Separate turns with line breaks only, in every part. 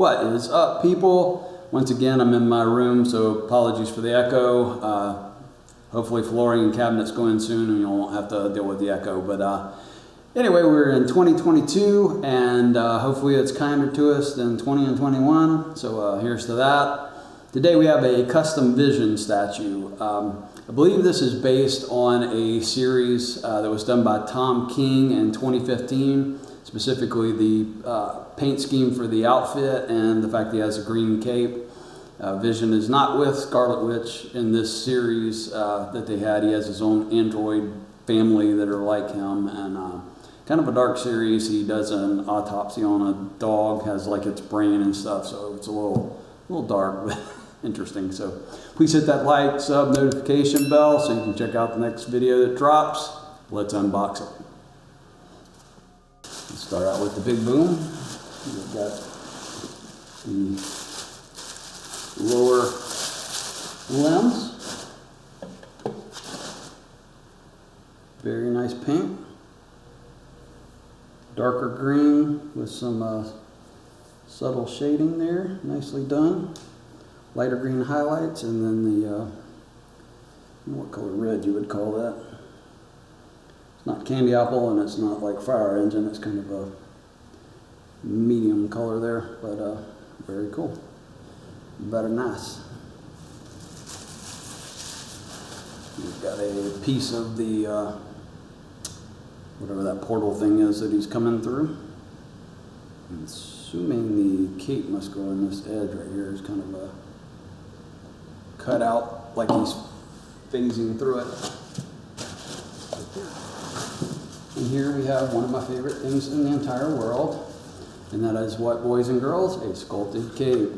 What is up, people? Once again, I'm in my room, so apologies for the echo. Hopefully flooring and cabinets go in soon and you won't have to deal with the echo. But anyway, we're in 2022 and hopefully it's kinder to us than 20 and 21. So here's to that. Today we have a custom vision statue. I believe this is based on a series that was done by Tom King in 2015. Specifically the paint scheme for the outfit and the fact that he has a green cape. Vision is not with Scarlet Witch in this series that they had. He has his own android family that are like him, and kind of a dark series. He does an autopsy on a dog, has like its brain and stuff, so it's a little dark, but interesting. So please hit that like, sub, notification bell so you can check out the next video that drops. Let's unbox it. Let's start out with the big boom. We've got the lower limbs. Very nice paint. Darker green with some subtle shading there. Nicely done. Lighter green highlights, and then the what color red you would call that. It's not candy apple and it's not like fire engine. It's kind of a medium color there, but very cool. Very nice. We've got a piece of the whatever that portal thing is that he's coming through. I'm assuming the cape must go in this edge right here. It's kind of a cut out like he's phasing through it. And here we have one of my favorite things in the entire world, and that is what, boys and girls? A sculpted cape.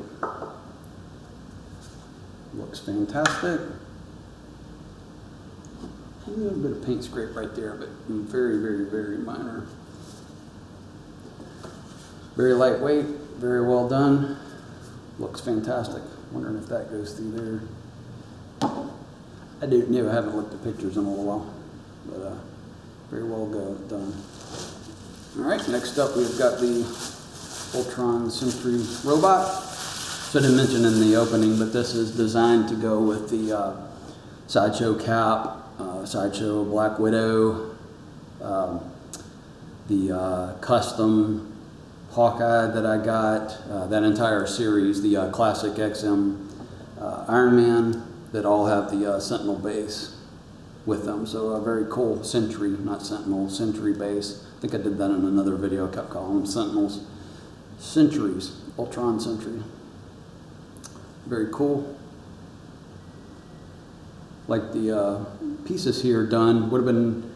Looks fantastic. A little bit of paint scrape right there, but very, very, very minor. Very lightweight, very well done. Looks fantastic. Wondering if that goes through there. I don't know, I haven't looked at pictures in a little while, but very well done. All right, next up we've got the Ultron Sentry robot. So I didn't mention in the opening, but this is designed to go with the Sideshow Cap, Sideshow Black Widow, the custom Hawkeye that I got, that entire series, the classic XM Iron Man, that all have the Sentinel base with them. So a very cool Sentry, not Sentinel, Sentry base. I think I did that in another video. I kept calling them Sentinels. Sentries, Ultron Sentry. Very cool. Like the pieces here done. Would have been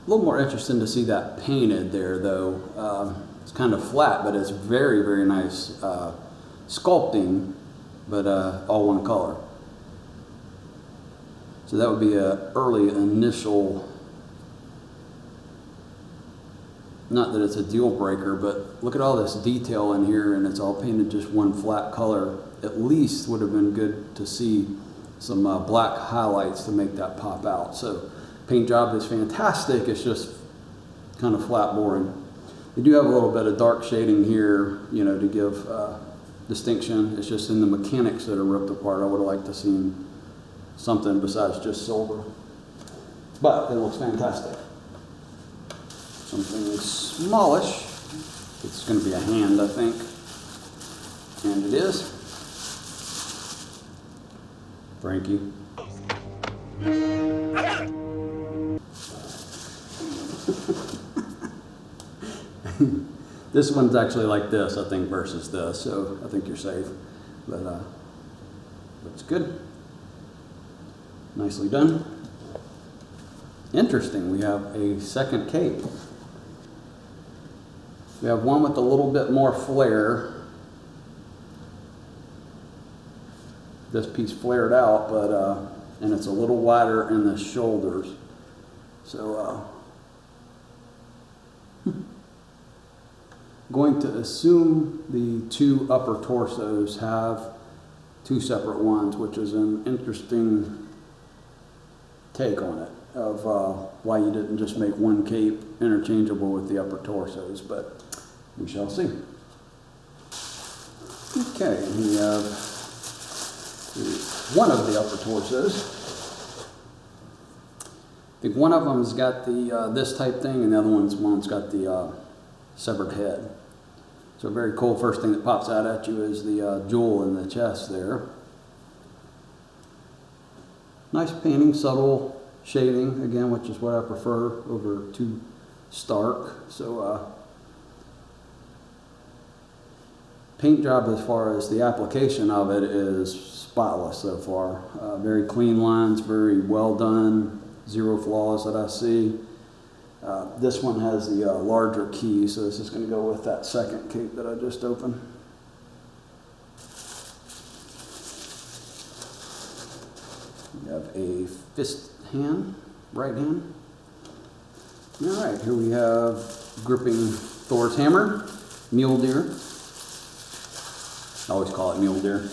a little more interesting to see that painted there though. It's kind of flat, but it's very, very nice sculpting, but all one color. So that would be an early initial, not that it's a deal breaker, but look at all this detail in here and it's all painted just one flat color. At least would have been good to see some black highlights to make that pop out. So paint job is fantastic, it's just kind of flat, boring. We do have a little bit of dark shading here, you know, to give distinction. It's just in the mechanics that are ripped apart. I would have liked to see something besides just silver, but it looks fantastic. Something smallish. It's going to be a hand, I think, and it is. Frankie. This one's actually like this, I think, versus this, so I think you're safe. But looks good. Nicely done. Interesting, we have a second cape. We have one with a little bit more flare. This piece flared out, but and it's a little wider in the shoulders. So going to assume the two upper torsos have two separate ones, which is an interesting take on it, of why you didn't just make one cape interchangeable with the upper torsos, but we shall see. Okay, and we have one of the upper torsos. I think one of them's got the this type thing, and the other one's got the severed head. So very cool. First thing that pops out at you is the jewel in the chest there. Nice painting, subtle shading again, which is what I prefer over too stark. So paint job as far as the application of it is spotless so far. Very clean lines, very well done, zero flaws that I see. This one has the larger key, so this is going to go with that second cape that I just opened. We have a fist hand, right hand. All right, here we have gripping Thor's hammer, mule deer. I always call it mule deer.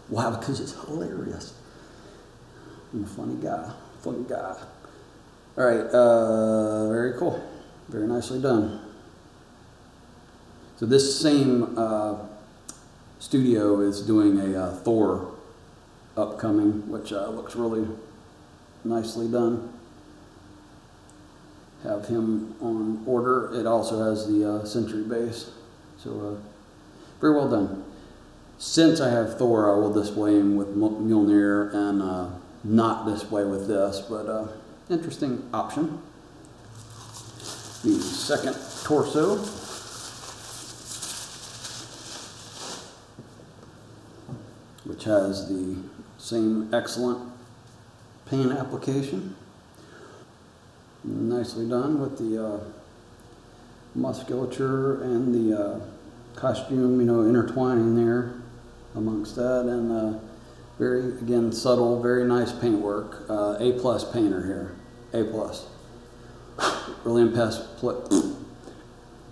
Wow, because it's hilarious. I'm a funny guy, funny guy. All right, very cool, very nicely done. So this same studio is doing a Thor upcoming, which looks really nicely done. Have him on order. It also has the Sentry base, so very well done. Since I have Thor, I will display him with Mjolnir and not display with this, but interesting option. The second torso. Which has the same excellent paint application. Nicely done with the musculature and the costume, intertwining there amongst that, and very, again, subtle, very nice paint work. A+ painter here, A+. Really impressed.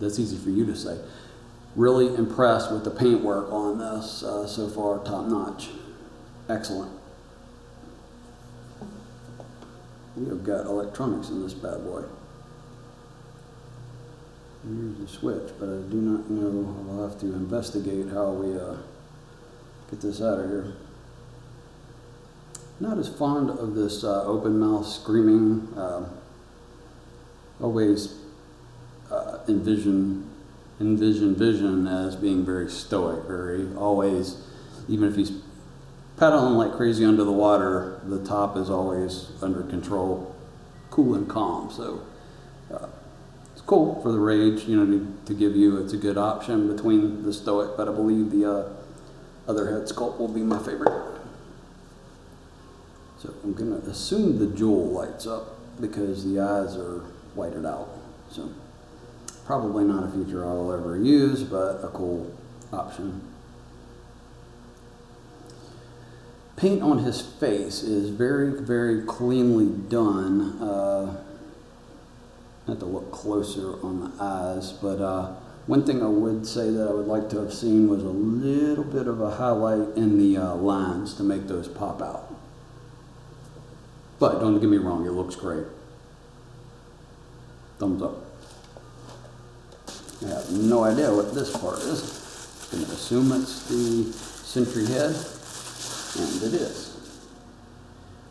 That's easy for you to say. Really impressed with the paint work on this so far, top notch. Excellent. We have got electronics in this bad boy. Here's the switch, but I do not know. I'll have to investigate how we get this out of here. Not as fond of this open mouth screaming. Always envision Vision as being very stoic, very always, even if he's paddling like crazy under the water, the top is always under control, cool and calm. So it's cool for the rage, to give you, it's a good option between the stoic, but I believe the other head sculpt will be my favorite. So I'm going to assume the jewel lights up because the eyes are whited out. So probably not a feature I will ever use, but a cool option. Paint on his face is very, very cleanly done. I have to look closer on the eyes, but one thing I would say that I would like to have seen was a little bit of a highlight in the lines to make those pop out. But don't get me wrong, it looks great. Thumbs up. I have no idea what this part is. I'm going to assume it's the Sentry Head, and it is.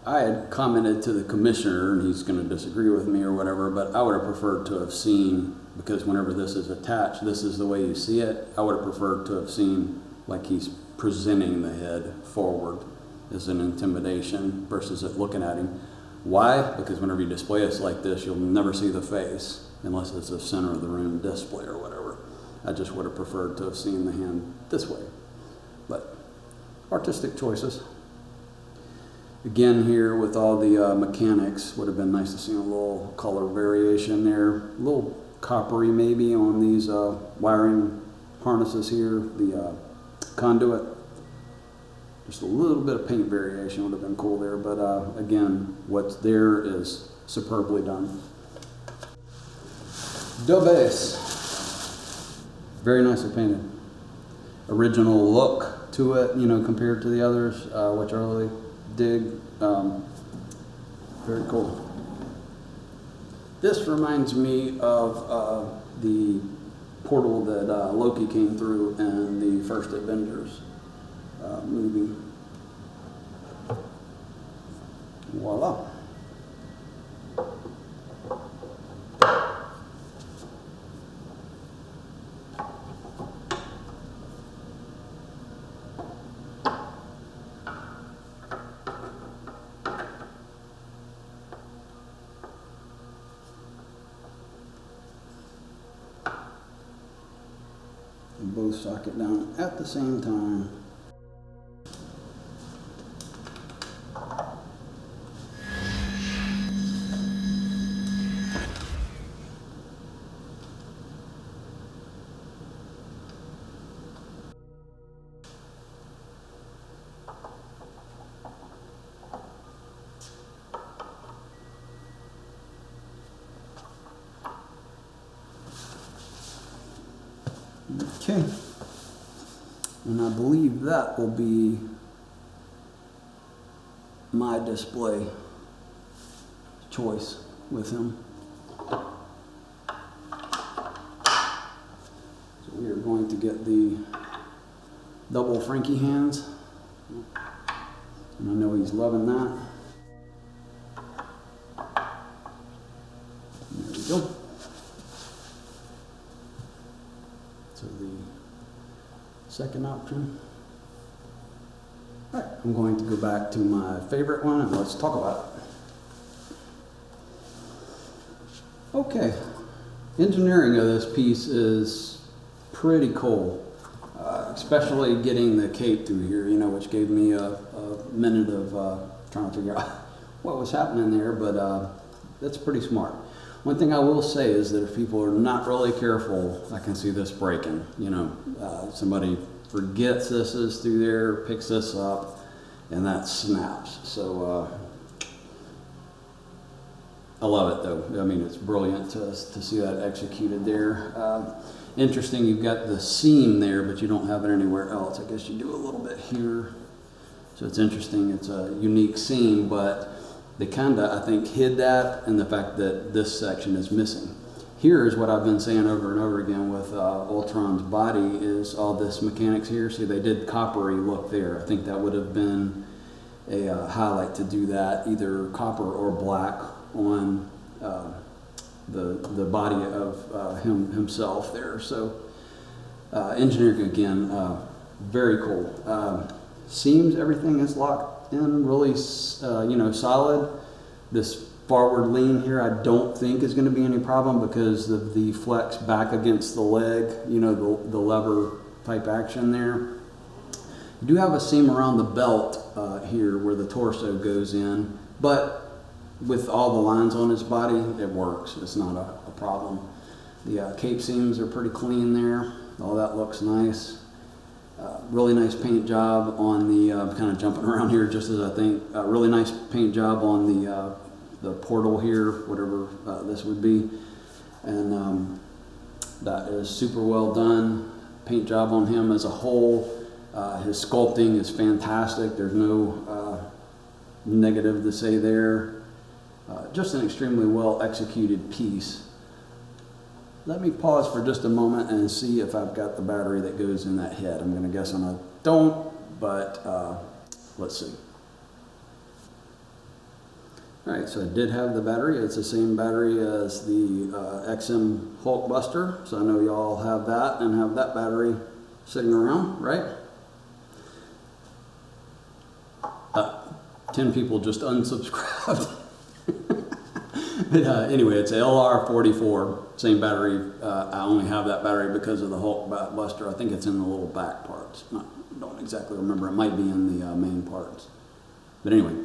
I had commented to the commissioner, and he's going to disagree with me or whatever, but I would have preferred to have seen, because whenever this is attached, this is the way you see it. I would have preferred to have seen like he's presenting the head forward as an intimidation versus it looking at him. Why? Because whenever you display it like this, you'll never see the face unless it's a center of the room display or whatever. I just would have preferred to have seen the hand this way. But artistic choices. Again here with all the mechanics, would have been nice to see a little color variation there. A little coppery maybe on these wiring harnesses here, the conduit. Just a little bit of paint variation would have been cool there, but again, what's there is superbly done. The base, very nicely painted. Original look to it, compared to the others, which I really dig. Very cool. This reminds me of the portal that Loki came through in the first Avengers movie. Voila. And both socket down at the same time. Okay, and I believe that will be my display choice with him. So we are going to get the double Frankie hands, and I know he's loving that. There we go. So the second option. All right, I'm going to go back to my favorite one and let's talk about it. Okay, engineering of this piece is pretty cool, especially getting the cape through here, you know, which gave me a minute of trying to figure out what was happening there, but that's pretty smart. One thing I will say is that if people are not really careful, I can see this breaking. You know, somebody forgets this is through there, picks this up, and that snaps. So I love it though. I mean, it's brilliant to see that executed there. Interesting, you've got the seam there, but you don't have it anywhere else. I guess you do a little bit here. So it's interesting, it's a unique seam, but they kind of, I think, hid that in the fact that this section is missing. Here is what I've been saying over and over again with Ultron's body is all this mechanics here. See, they did coppery look there. I think that would have been a highlight to do that, either copper or black on the body of himself there. So engineering again, very cool. Seams, everything is locked in really, you know, solid. This forward lean here I don't think is going to be any problem because of the flex back against the leg, you know, the lever type action there. You do have a seam around the belt here where the torso goes in, but with all the lines on his body, it works. It's not a problem. The cape seams are pretty clean there. All that looks nice. Really nice paint job on the, kind of jumping around here just as I think, really nice paint job on the portal here, whatever this would be. And that is super well done. Paint job on him as a whole. His sculpting is fantastic. There's no negative to say there. Just an extremely well executed piece. Let me pause for just a moment and see if I've got the battery that goes in that head. I'm going to guess I don't, but let's see. All right, so I did have the battery. It's the same battery as the XM Hulkbuster, so I know y'all have that and have that battery sitting around, right? 10 people just unsubscribed. But anyway, it's a LR44, same battery. I only have that battery because of the Hulkbuster. I think it's in the little back parts. I don't exactly remember. It might be in the main parts. But anyway,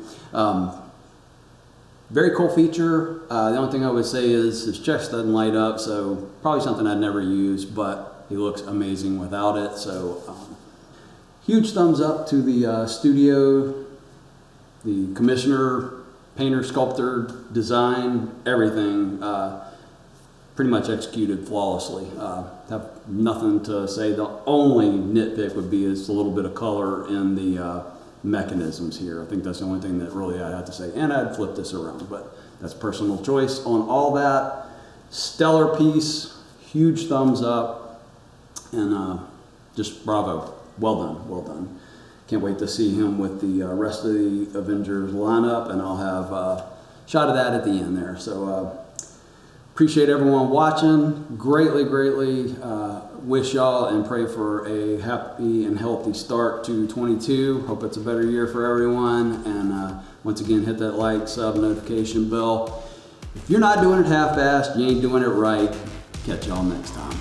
very cool feature. The only thing I would say is his chest doesn't light up, so probably something I'd never use, but he looks amazing without it. So huge thumbs up to the studio, the commissioner, painter, sculptor, design, everything, pretty much executed flawlessly. Have nothing to say. The only nitpick would be is a little bit of color in the mechanisms here. I think that's the only thing that really I had to say. And I'd flip this around, but that's personal choice on all that. Stellar piece, huge thumbs up. and just bravo, well done, well done. Can't wait to see him with the rest of the Avengers lineup, and I'll have a shot of that at the end there. So appreciate everyone watching. Greatly wish y'all and pray for a happy and healthy start to 22. Hope it's a better year for everyone. And once again, hit that like, sub, notification bell. If you're not doing it half-assed, you ain't doing it right. Catch y'all next time.